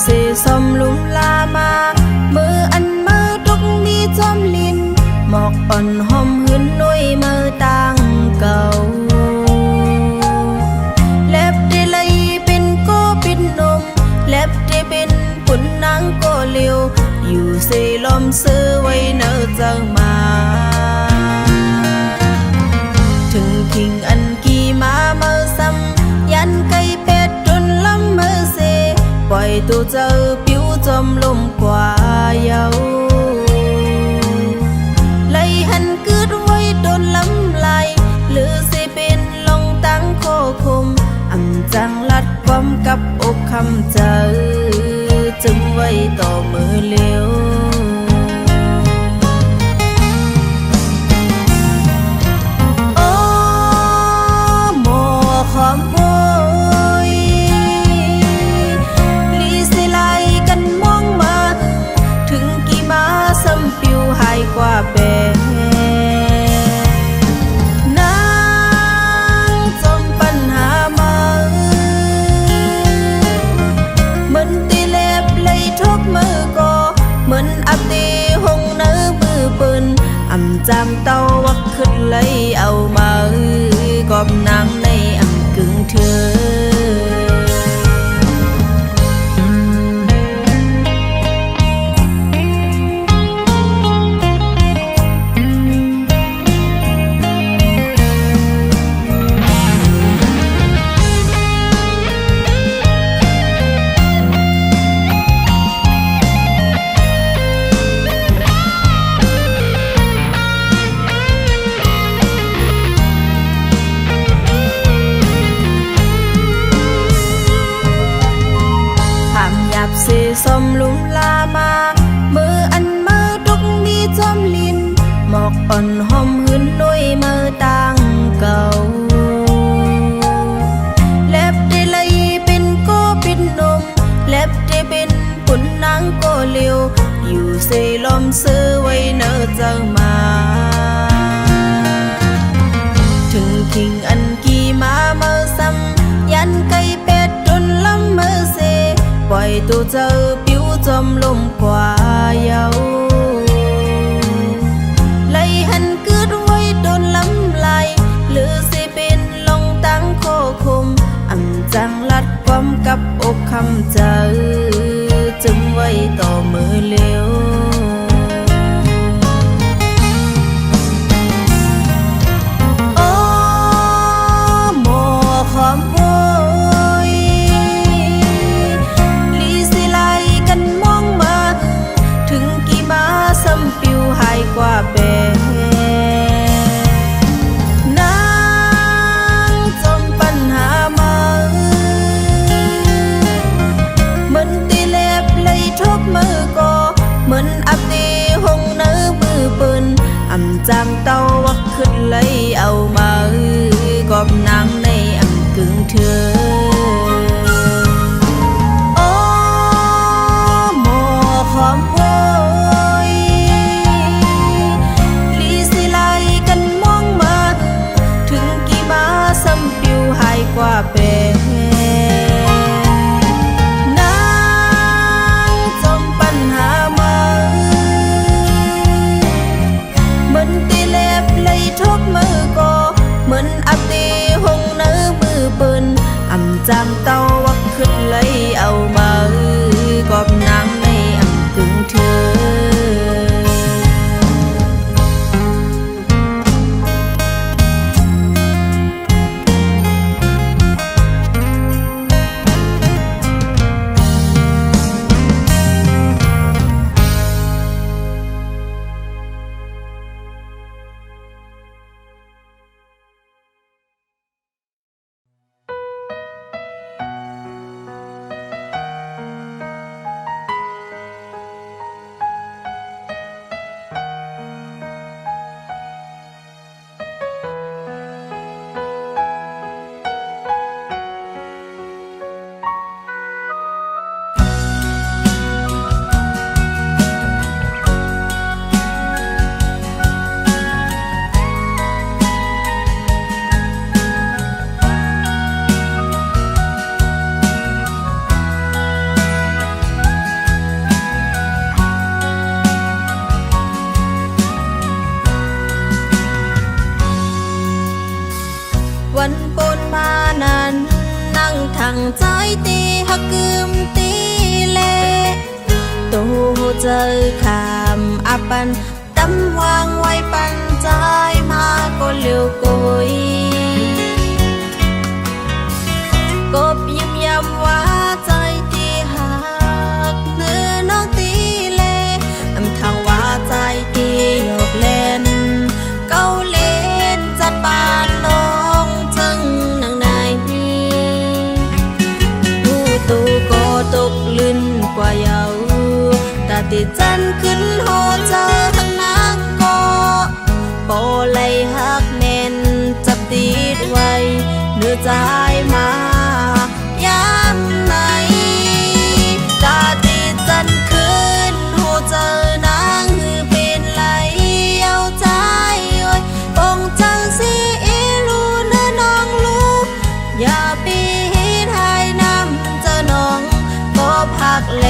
เสซอมลุมลามามืออันมือทุกมีจอมลินหมอกอ่อนหอมหืนนุยมือต่างเก่าเล็บได้ไหลเป็นโกปินนมเล็บได้เป็นปุ่นนางโกเลียวอยู่เสลอมซื้อไว้เนอเจ้ามาถึงคิงอันกี่มาเมื่อซ้ำยันไก่เป็ดจนล้ำมือเสปล่อยตัวเจอผิวจมลมกว่าเยาไล่หันกึดไว้โดนล้ำลายหรือสิเป็นลงตั้งโคคมอ่ำจังลัดความกับอกคำเจอจึงไว้ต่อมือเลี้ยวความโวยลีสิไลกันมองมาถึงกี่มาซ้ำปิวหายกว่าแปนางจมปัญหามาเหมือนตีเล็บเลยทุกมือก็เหมือนอับตีหงเนื้อมือปืนอ่ำจำเต้าวักขึ้นเลยเอามากอบนางในกึ่งเธอเสซอมลุมลามามืออันมือทุกมีจอมลินหมอกอ่อนหอมหืนนุยมือต่างเก่าเล็บได้ไหลเป็นโกปินนมเล็บได้เป็นปุ่นนางโกเลียวอยู่เสลอมซื้อไว้เนอเจ้ามาถึงคิงอันกี่มาเมื่อซ้ำยันไก่เป็ดจนล้ำมือเสปล่อยตัวเจอผิวจมลมกว่าเยาไล่หันกึดไว้โดนล้ำลายหรือสิเป็นลงตั้งโคคมอ่ำจังลัดความกับอกคำเจอจึงไว้ต่อมือเลี้ยวโอ้หมอความซ้ำปิวหายกว่าแปนางจมปัญหามาเหมือนตีเล็บเลยทุกมือก็เหมือนอับตีหงเนื้อมือปืนอ่ำจำเต้าวักขึ้นเลยเอามากอบนางในอ่ำกึ่งเธอโอ้หมอความกว่าเป็นนางจมปัญหามาเหมือนตีเล็บเลยทุกมือก็เหมือนอับตีหงเนื้อมือปืนอ่ำจำเต้าวักขึ้นเลยเอามากอบนางในอ่ำกึ่งเธอ งใจตีฮักกึมตีเลตูเจอคำอาปันตำวางไว้ปันใจมาก็เลี้ยวกุยกบยิ้มย้ำว่าใจตีหักเนื้อน้องตีเลอำทางว่าใจตีหยอกเล่นเก้าเล่นจัดปานน้องจึงนางในผู้ตูก็ตกลื่นกว่าเยาตาติดจันขึ้นโหเจอทั้งนางก็โปเลยหักแน่นจับติดไว้เนื้อใจมาย้ำไหนตาติดจันขึ้นโหเจอนางคือเป็นไหลเอาใจโอ้ยปงจังสิลูเนื้อน้องลูกอย่าปีไทยน้ำเจอน้องก็พักเล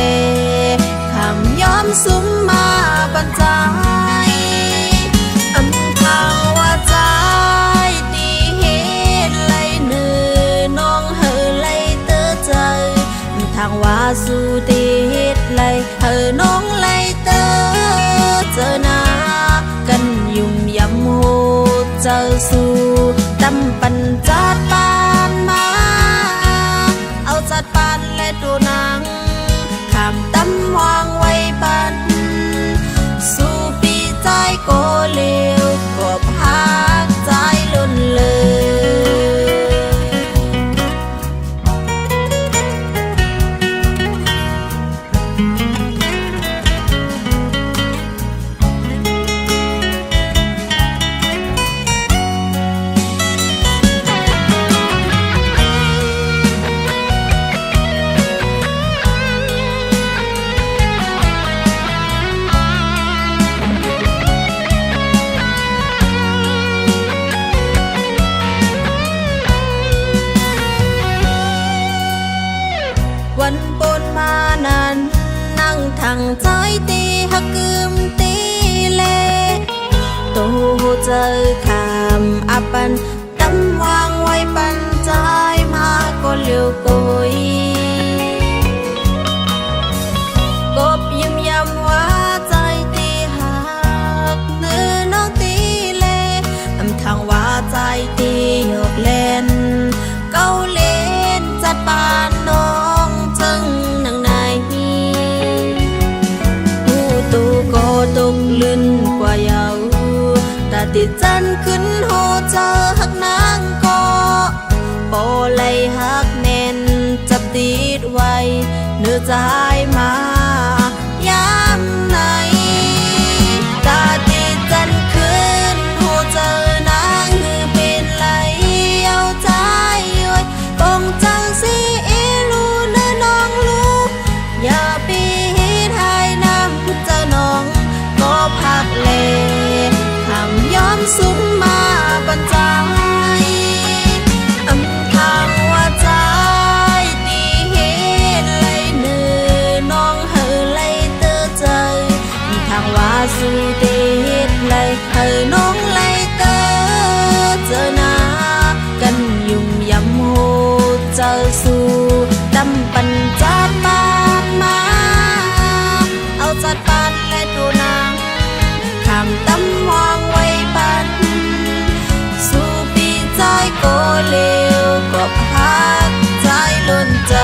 คำย้อมสุมมาปันใจอำทางว่าใจตีเหตุไหลเนื้อน้องเฮอไหลเตอใจอำทางว่าสู่ตีเหตุไหลเฮอน้องไหลเตอเจอหน้ากันยุ่มยำโหเจอสู่ตำปันจัดปานมาเอาจัดปานและตัวนางขามตำวางไว้ปันสู่ปีใจก็เลี้ยวก็พักใจล้นเลยวันปนมานั้นนั่งทางใจตีฮักกึมตีเลตูเจอคำอาปันตำวางไว้ปันใจมาก็เลี้ยวกุยกบยิ้มย้ำว่าใจตีหักเนื้อน้องตีเลอำทางว่าใจตีหยอกเล่นเก้าเล่นจัดปานน้องจึงนางในผู้ตูก็ตกลื่นกว่าเยาตาติดจันขึ้นโหเจอหักนางก็โปเลยหักแน่นจับติดไว้เนื้อใจมาย้ำไหนตาติดจันขึ้นโหเจอนางคือเป็นไหลเอาใจโอ้ยปงจังสิลูเนื้อน้องลูกอย่าปีไทยน้ำเจอน้องก็พักเลคำย้อมสุมมาปันใจอำทางว่าใจตีเหตุไหลเนื้อน้องเฮอไหลเตอใจอำทางว่าสู่ตีเหตุไหลเฮอน้องไหลเตอเจอหน้ากันยุ่มยำโหเจอสู่ตำปันจัดปานมาเอาจัดปานและตัวนางขามตำวางไว้ปันสู่ปีใจก็เลี้ยวก็พักใจล้นใจ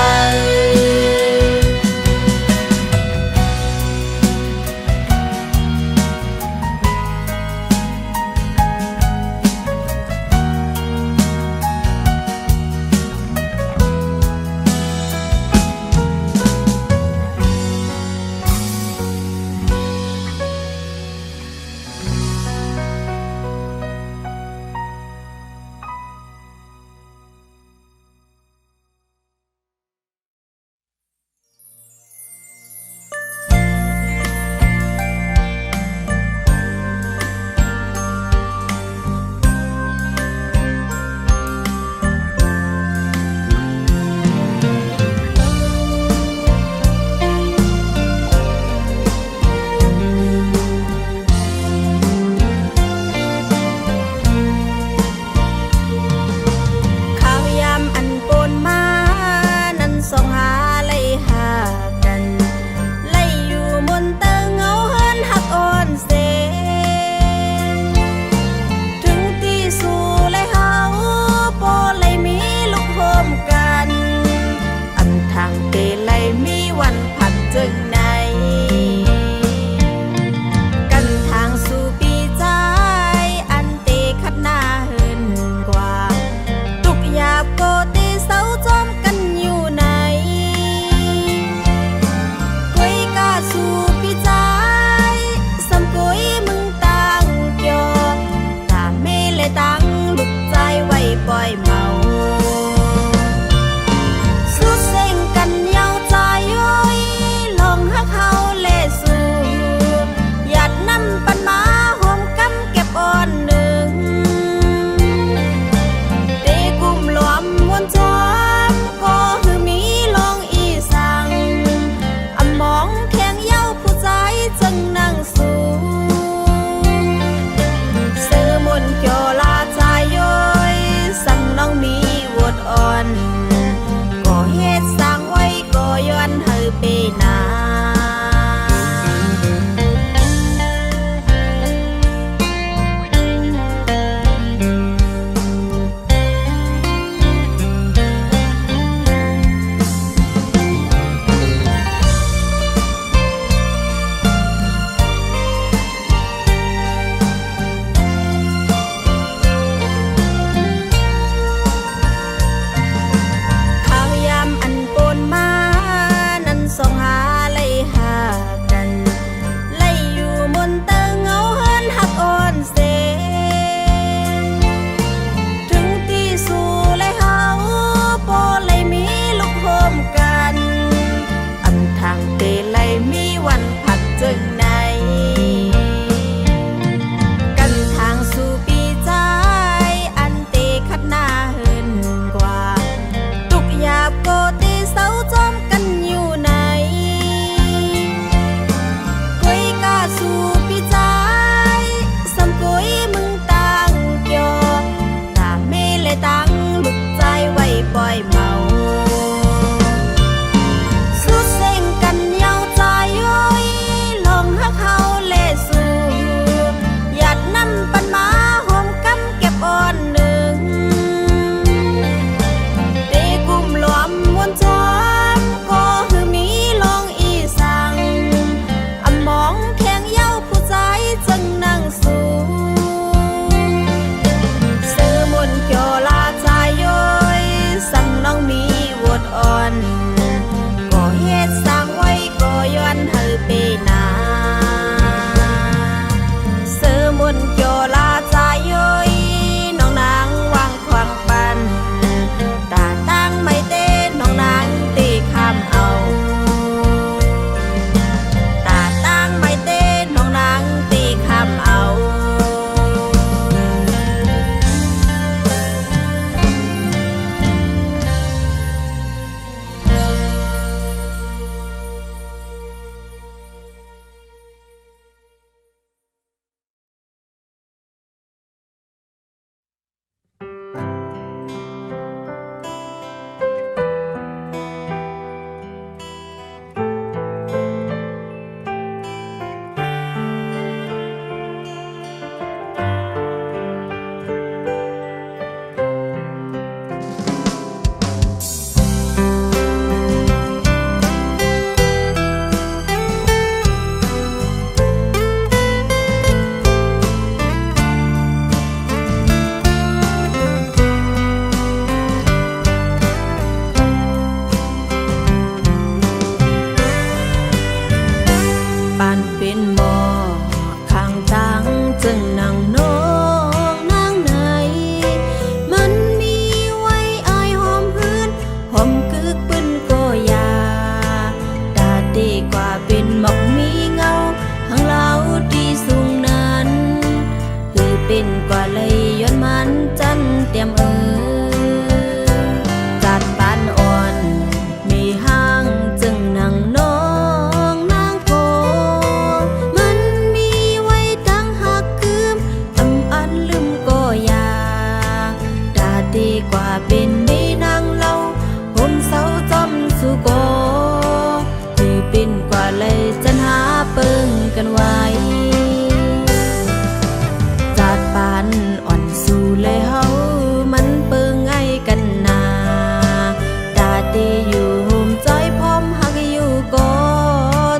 ตีอยู่โฮมใจพร้อมหักอยู่ก็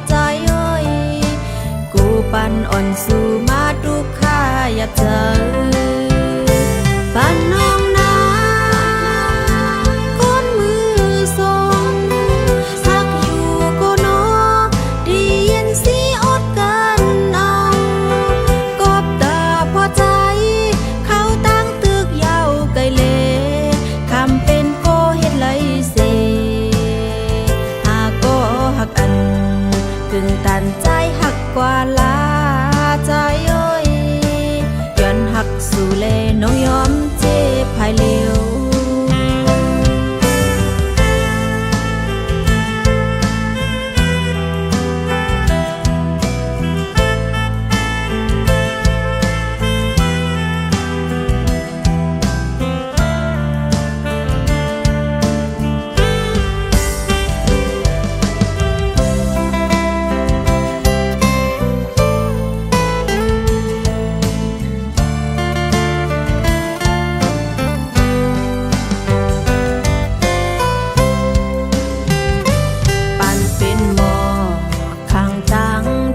ใจเอ้ยกูปันอ่อนสู่มาทุกข้าอยากเจอปันน้องนาคนมือสองหักอยู่ก็นอดีเย็นสีอดกันเอากบตาพอใจเขาตั้งตึกยาวไกลเลคำเป็นโกเฮ็ดไรเสหาก็หักอันกึ่งตันใจหักกว่าลาใจเอ้ยย้อนหักสู่เลน้องยอมเจ็บภายเลี้ยว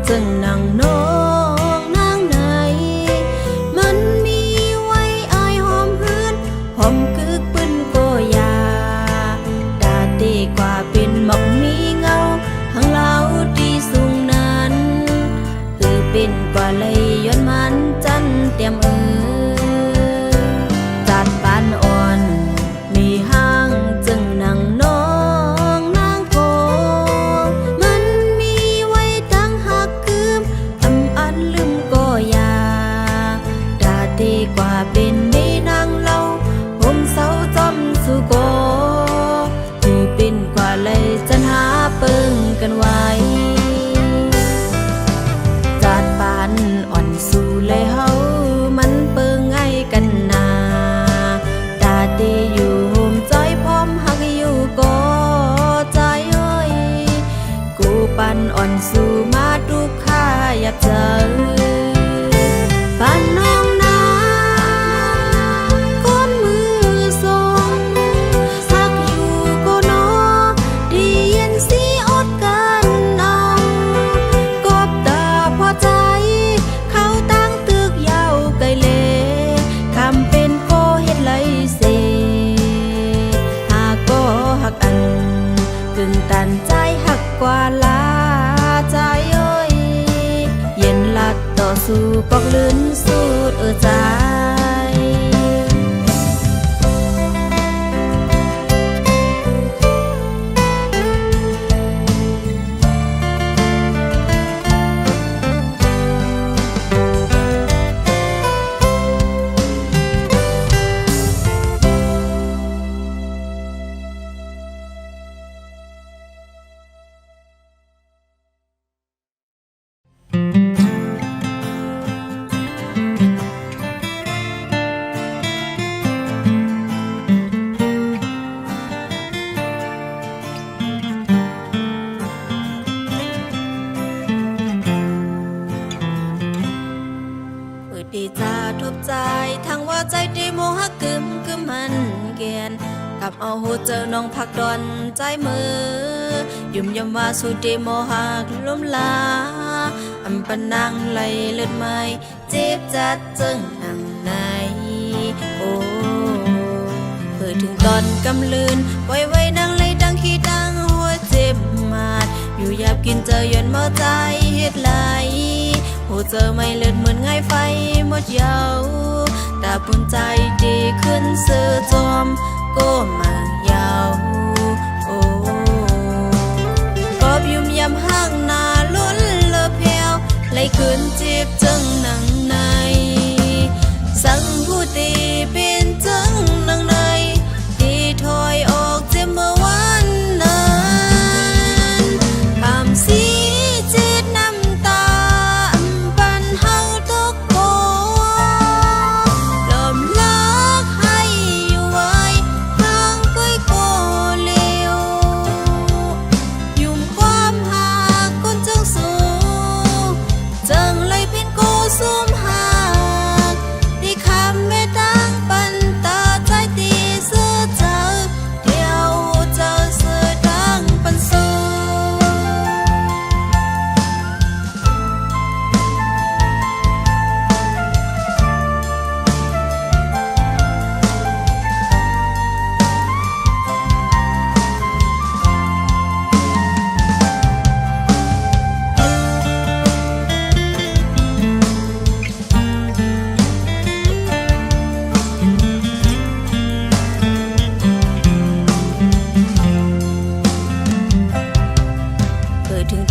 จึงนั่งน้องนั่งไหนมันมีไว้อายหอมหืนหอมกึกปืนก็ยาตาตีกว่าเป็นหมอกมีเงาหังเล่าที่สูงนั้นคือเป็นกว่าเลยย้อนมันจันเตรียมจัดปานอ่อนมีห้างจึงนั่งน้องนั่งโกมันมีไว้ตั้งหักอันลืมก็ยาดาตีกว่าเป็นนี่นางเล่าผมเศร้าจอมสู่โกที่เป็นกว่าเลยจันหาเปิงกันไว้จัดปานอ่อนสู่เลยเฮามันเปิงไงกันนาดาตีอยู่โฮมใจพร้อมหักอยู่ก็ใจเอ้ยกูปันอ่อนสู่มาทุกข้าอยากเจอปันน้องนาคนมือสองหักอยู่ก็นอดีเย็นสีอดกันเอากบตาพอใจเขาตั้งตึกยาวไกลเลคำเป็นโกเฮ็ดไรเสหาก็หักอันกึ่งตันใจหักกว่าลาใจเอ้ยเย็นลัดต่อสู้กอกลื่นสูดใจดีจาทบใจทั้งว่าใจดีโมหกึมมันเกียนกับเอาหูเจอน้องพักดอนใจมือยุ่มยำว่าสุดดีโมหักล้มลาอำปนังไหลเลือดไม่เจ็บจัดจึงหนังในโอ้เพื่อถึงตอนกำลืนปล่อยไว้ดังเลยดังขี้ดังหัวเจ็บมาดอยู่อยากกินเจอย้อนเมาใจเฮ็ดไหลหูเจอไม่เลือดเหมือนไงไฟหมดยาวแต่ปุ่นใจดีขึ้นเสือจอมก็มายาวโอ้กอบยุ่มยำห้างนาล้นเลอเพียวไหลขึ้นจีบจังหนังในสั่งผู้ตีเป็นจังหนังในที่ถอยออกเจ็บเมื่อวันนั้นคำสีเจ็ดน้ำตาปันเฮาตกโกลมลักให้อยู่ไว้ทางก็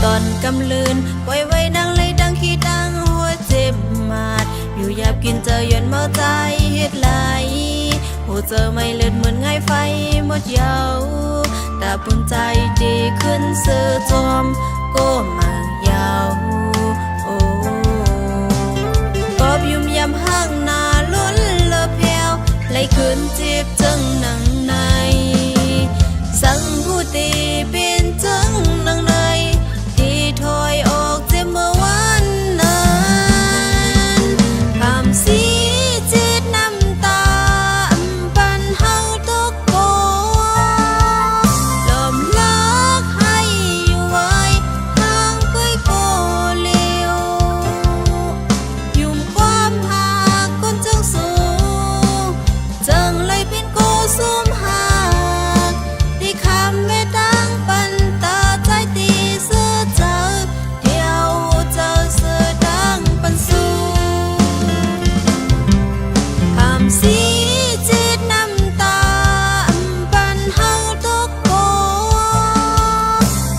ตอนกำลืนปล่อยไว้ดังเลยดังขี้ดังหัวเจ็บมาดอยู่หยาบกินเจอยันเมาใจเฮ็ดไหลหัวเจอไม่เลือดเหมือนไงไฟหมดยาวแต่ปุ่นใจดีขึ้นเสือจอมก็มายาวโอ้กอบยุ่มยำห้างนาล้นเลอแผ่วไหลขึ้นจีบจังหนังในสั่งผู้ตีเป็นจังหนังในที่ถอยออกเจ็บเมื่อวันนั้นคำสีจิตน้ำตาปันเฮาตกโกลมลักให้อยู่ไว้ทางก้อยโกเลียวยุ่มความหาคนจังสูงจังเลยเป็นโกซุ่มหากที่คำไม่ดังปันตาใจตีเสื้อเจอเดียวเจอเสื้อดังปันสูคำสีจิตน้ำตาปันเฮาตกโก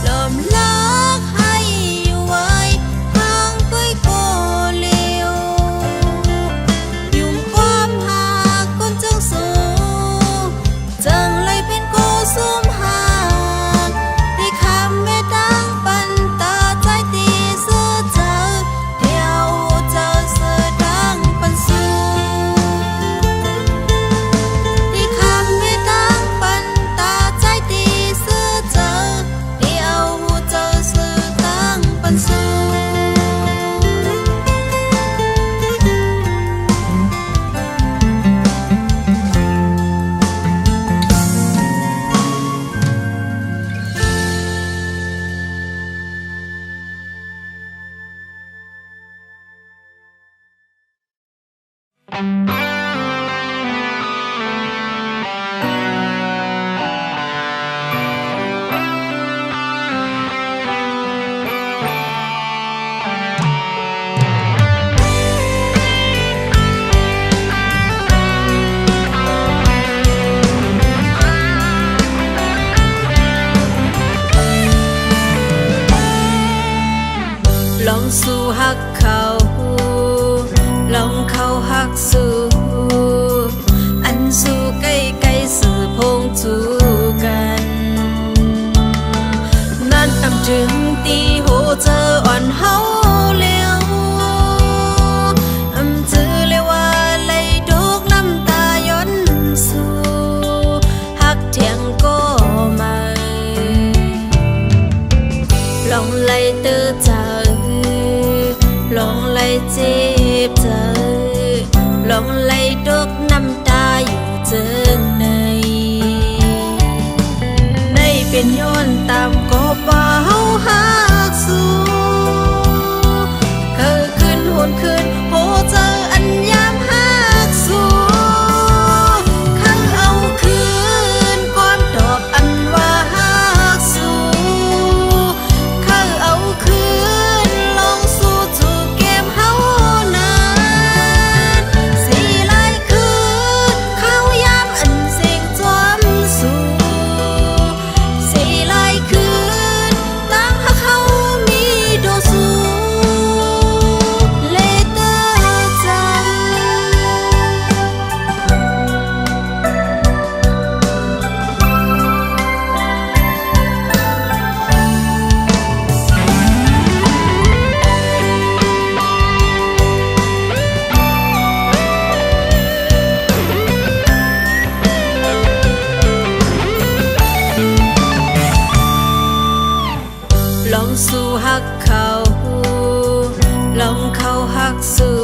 ลมลักให้อยู่ไว้ทางก้อยโกเลียวยุ่มความหาคนจังสูงจังเลยเป็นโกซุ่มหากที่คำไม่ดังปันตาใจตีเสื้อเจอเดียวเจอเสื้อดังปันสูที่คำไม่ดังปันตาใจตีเสื้อเจอเดียวเจอเสื้อดังปันสูลองสู่หักเขาลองเข้าหักสู่อันสู่ใกล้ใกล้สื่อพงจูกันนั่นอำถึงตีโหเจออ่อนเฮาเลี้ยวอำจือเลยว่าเลยดุกน้ำตาย้อนสู่หักเถียงก็ไม่ลองไล่เตือใจลองไล่เจ็บใจลองไล่ดกน้ำตาอยู่เจิงในเป็นย้อนตามกอบว่าเฮาหักสู่เคยขึ้นหวนขึ้นโหเจออันยามหักสู่ข้างเอาคืนก่อนตอบอันว่าหักสู่ข้างเอาคืนลองสู่จูบเก็บเฮานานสีลายคืนเข้ายามอันเสียงจอมสู่สีลายคืนตั้งหักเฮามีโดสู่เลเตอร์จังลองสู่หักเขาลองเข้าหักสู่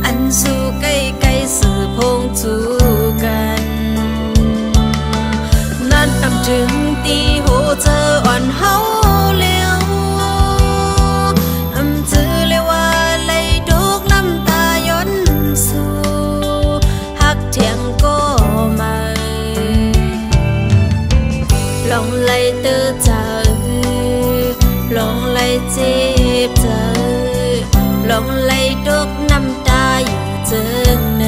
อันสู่ใกล้ใกล้สื่อพงจูกันนั่นอำถึงตีโหเจออ่อนเฮาเลี้ยวอำจือเลยว่าเลยดุกน้ำตาย้อนสู่หักเถียงก็ไม่ลองไล่เตือใจลองไล่เจ็บใจลองไล่ดกน้ำตาอยู่เจิงใน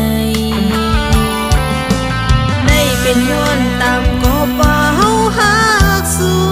เป็นย้อนตามกอบว่าเฮาหักสู่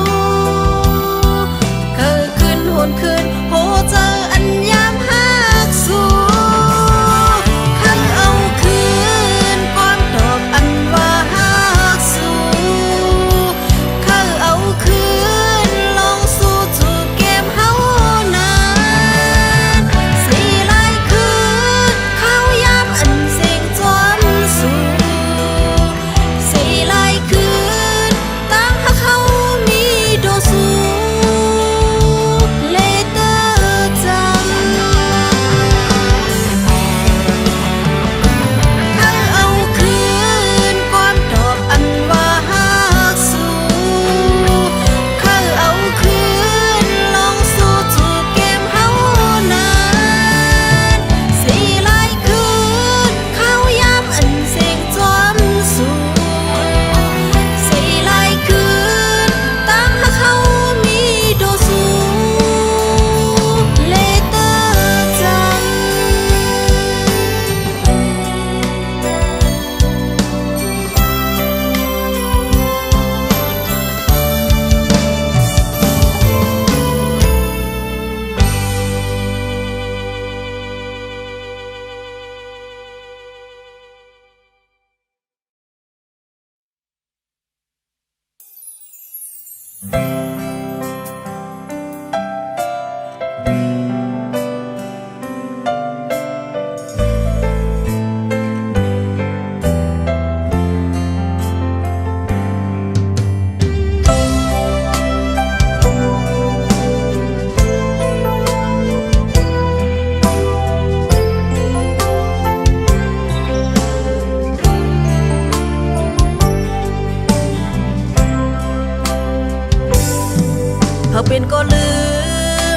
เผาเป็นก็ลื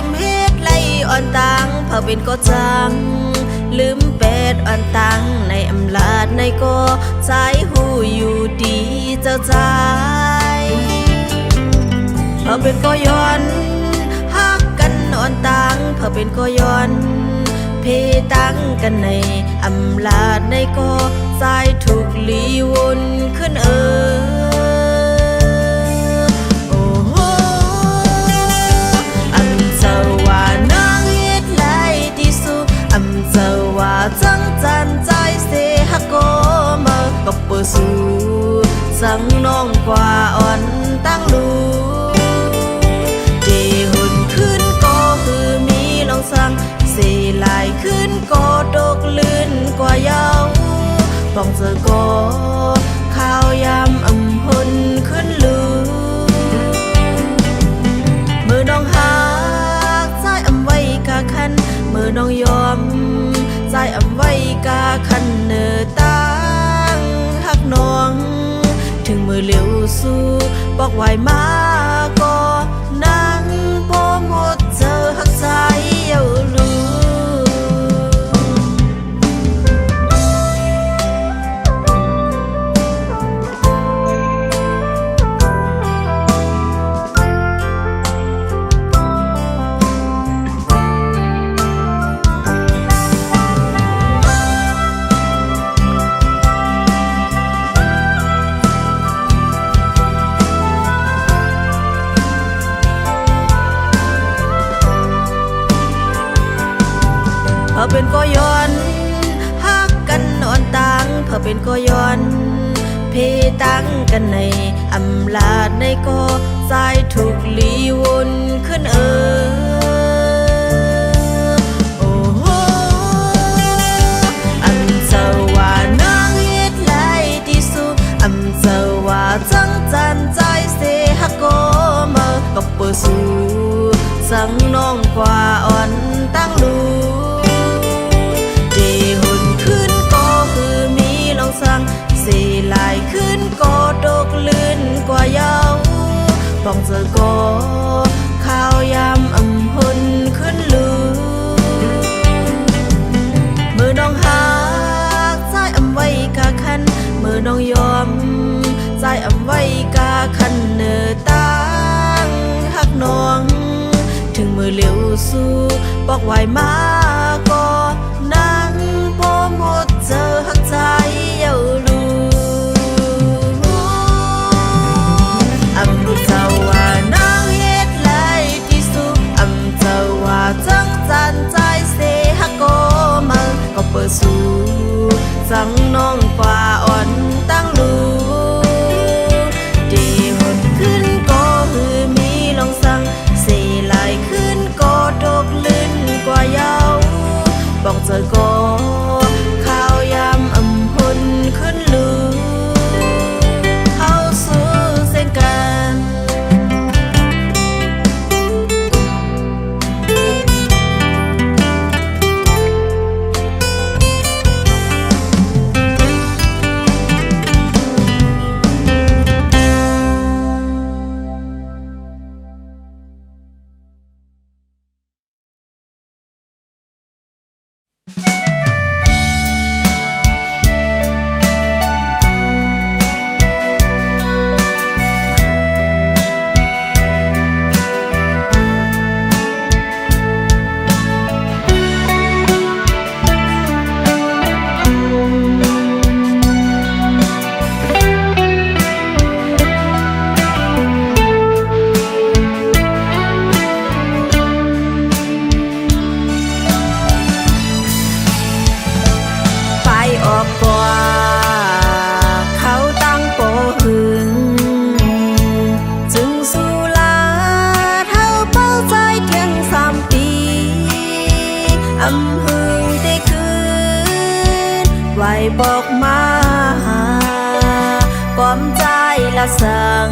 มเฮ็ดไรอ่อนตังเผาเป็นก็จังลืมเป็ดอ่อนตังในอำลาดในก็ใจหูอยู่ดีเจ้าใจเผาเป็นก็ย้อนฮักกันอ่อนตังเผาเป็นก็ย้อนเพตังกันในอำลาดในก็ใจถูกลีวนขึ้นจังจันใจเสฮักก็มากับเปิดสู่สังน้องกว่าอ่อนตั้งลูเดหุ่นขึ้นก็คือมีลองสั่งเสลายขึ้นก็ดกลื่นกว่าเยาป้องเจอก็ข้าวยำอำพลขึ้นลูมือน้องหักใจอำไว้กะคันมือน้องยอมใจอำไว้กาคันเนอตั้งหักน้องถึงมือเหลียวสู้บอกไว้มาก็นั่งพอหมดเจอหักใจเยาลูเผาเป็นก็ย้อนฮักกันอ่อนตังเผาเป็นก็ย้อนเพตังกันในอำลาดในก็ใจถูกลีวนขึ้นโอ้โหอันเจ้าว่านางเฮ็ดไรที่สุดอันเจ้าว่าจังจันใจเสฮักก็มากับเปิดสู่สังน้องกว่าอ่อนตั้งลูเสลายขึ้นก็ดกลื่นกว่าเยาป้องเจอก็ข้าวยำอำพลขึ้นลูมือน้องหักใจอำไว้กาคันมือน้องยอมใจอำไว้กาคันเนอตั้งหักน้องถึงมือเหลียวสู้บอกไว้มาก็นั่งพอหมดเจอหักใจเยาลูอำลูกเจ้าว่านางเฮ็ดไรที่สุดอำเจ้าว่าจังจันใจเสฮักก็มาก็เปิดสู่สังน้องกว่าอ่อนตั้งลูดีหดขึ้นก็คือมีลองสั่งเสลายขึ้นก็ดกลื่นกว่าเยาบอกเจอก็ข้าวยำอำพลขึ้น บอกมาก้อมใจละสัง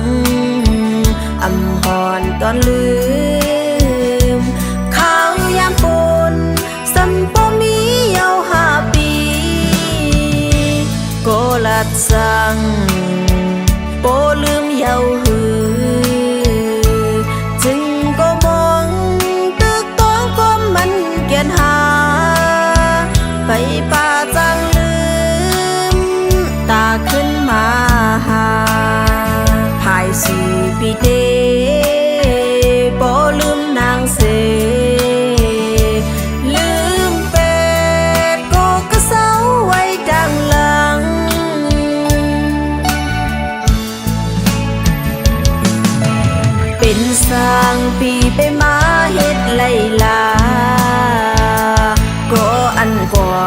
อำหอนตอนลืมข้าวยามปนสัมปมีเยา5 ปีโกลัดสังโปลืมเยาหือจึงก็มองตึกต้องก้มมันเกียนหาไปป่าจังลืมตาขึ้นมาหาภาย4 ปีเดบ่ลืมนางเสลืมเป็ดก็กระเซาไว้ดังหลังเป็นสร้างปีไปมาเฮ็ดไล่ลาก็อันกว่า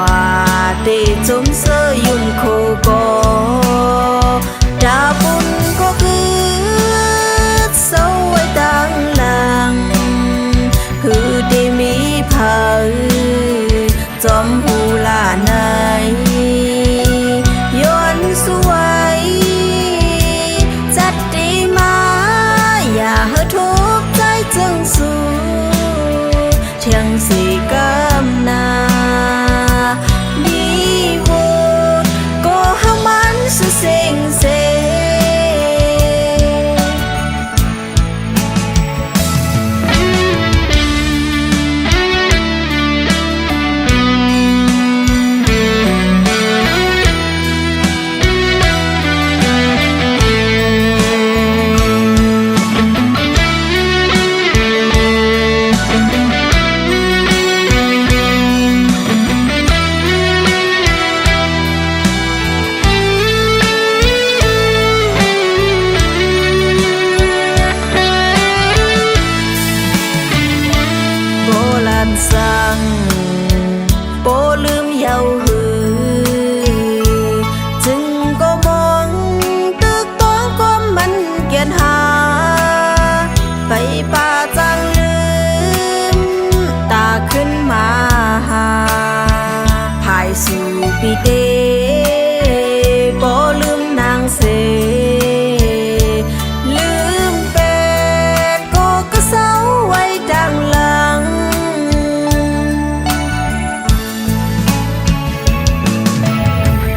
เตจมเสยยุ่มโคก็ดาบุญก็คือเศร้าไว้ดังหลังหือได้มีเผาจอมหูลาในย้อนสวยจัดดีมาอย่าให้ทุกข์ใจจึงสู้เทียงสีกำนาดีโวดก็ห้ามันสุเซงเซสังโปลืมเยาหือจึงก็มองตึกต้องก้มมันเกียนหาไปป่าจังลืมตาขึ้นมาหาภาย4 ปีเดบ่ลืมนางเสลืมเป็ดก็กระเซาไว้ดังหลัง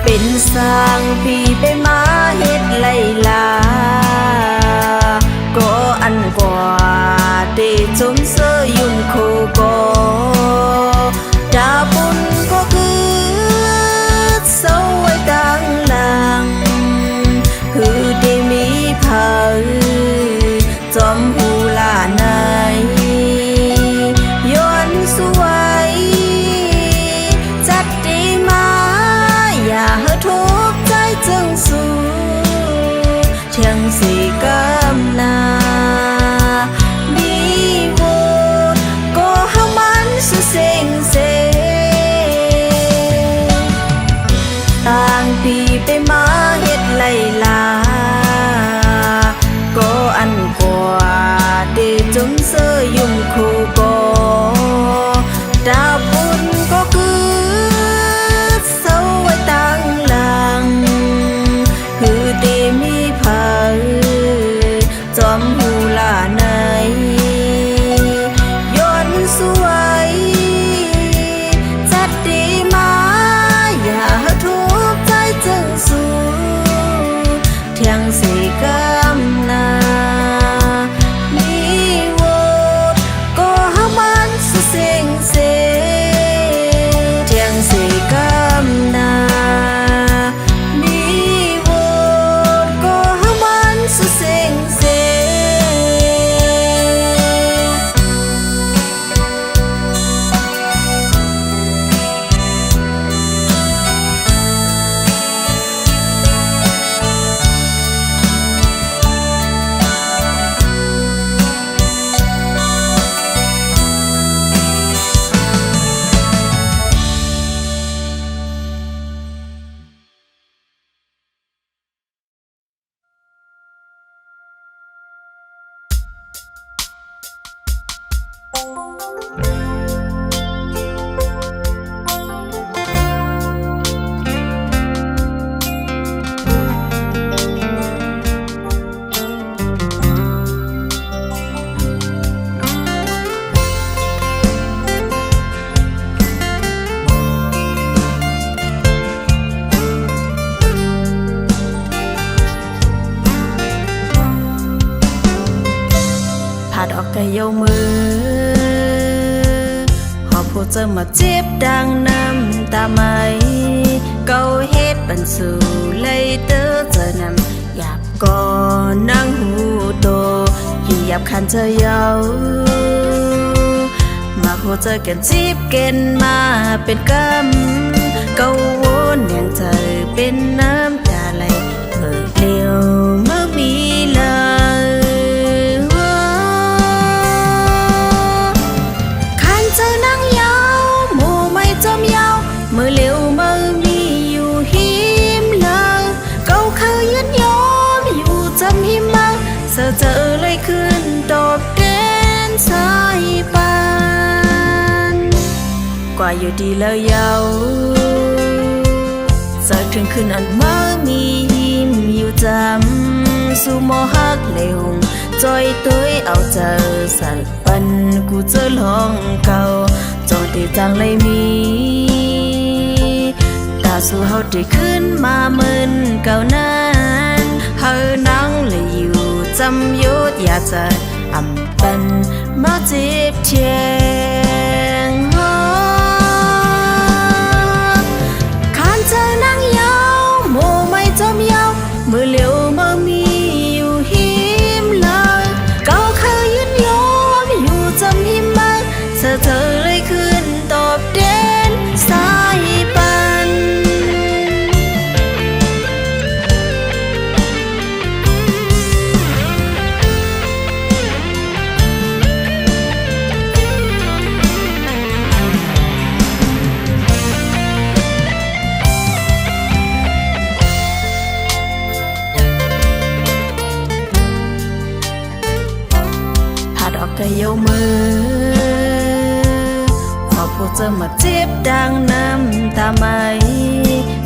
เป็นสร้างปีไปมาเฮ็ดไล่ลาก็อันกว่าเตจมเสยยุ่มโคก็ดาบุญก็คือเศร้าไว้ดังหลังหือได้มีเผาจอมหูลาในย้อนสวยจัดดีมาอย่าให้ทุกข์ใจจึงสู้เทียงสีกำนาดีโวดก็ห้ามันสุเซงเซต่างปีไปมาเฮ็ดไล่ลาก็อันกว่าเดจมเสยยุ่มคูก็ดาบุญก็คือเศร้าไว้ดังหลังคือได้มีเผาจอมหูลาในย้อนสวยจัดดีมาอย่าให้ทุกข์ใจจึงสู้เทียงสีกำนาดีโวดก็ห้ามันสุเซงเซเทียงสีกำนาดีโวดก็ห้ามันสุเซงเซ เ ดออกกะเยามือหอบผู้เจอมาเจ็บดังน้ำตาไหมเกาเฮ็ดบันสู่เลยเตอเจอนำหยาบก่อนนั่งหูโตอยู่หยาบคันเธอเยามาโคเจอกันจีบเกณฑ์มาเป็นกำเกาวนอย่างเธอเป็นน้ำตาไหลเมื่อเลี้ยวเมื่อมีเลยคันเธอนั่งยาวหมู่ไม่จมยาวเมื่อเลี้ยวเมื่อมีอยู่หิมเลยเกาเคยยืนยอมอยู่จำหิมมาเจอเลยขึ้นตอบแดนสายปานกว่าอยู่ดีแล้วเยาเจอถึงคืนอันเมื่อมีหิมอยู่จำสู่โมหักเลวจอยตุ้ยเอาเจอสักปันกูเจอลองเก่าจอดีจังเลยมีตาสู่เฮาได้ขึ้นมาเหมือนเก่านั้นเฮานั่งเลยอยู่จำยุดอยากจะอำปันมาเจ็บเทียงคันเธอนั่งยาวโมไม่จมยาวเมื่อเลี้ยวเมื่อมีอยู่หิมเลยเก่าเคยยืนยอมอยู่จำหิมมาเธอเลยขึ้นตอบแดนสายปันออกกะเยามือพอผู้เจอมาเจ็บดังน้ำตาไหม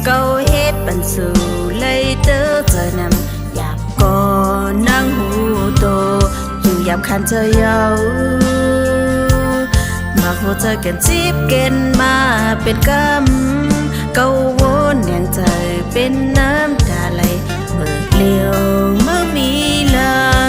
เกาเฮ็ดบันสู่เลยเตอเจอนำหยาบก่อนนั่งหูโตอยู่หยาบคันเธอเยามาผู้เจอกันจีบเกณฑ์มาเป็นกำเกาวนอย่างเธอเป็นน้ำตาไหลเมื่อเลี้ยวเมื่อมีเลย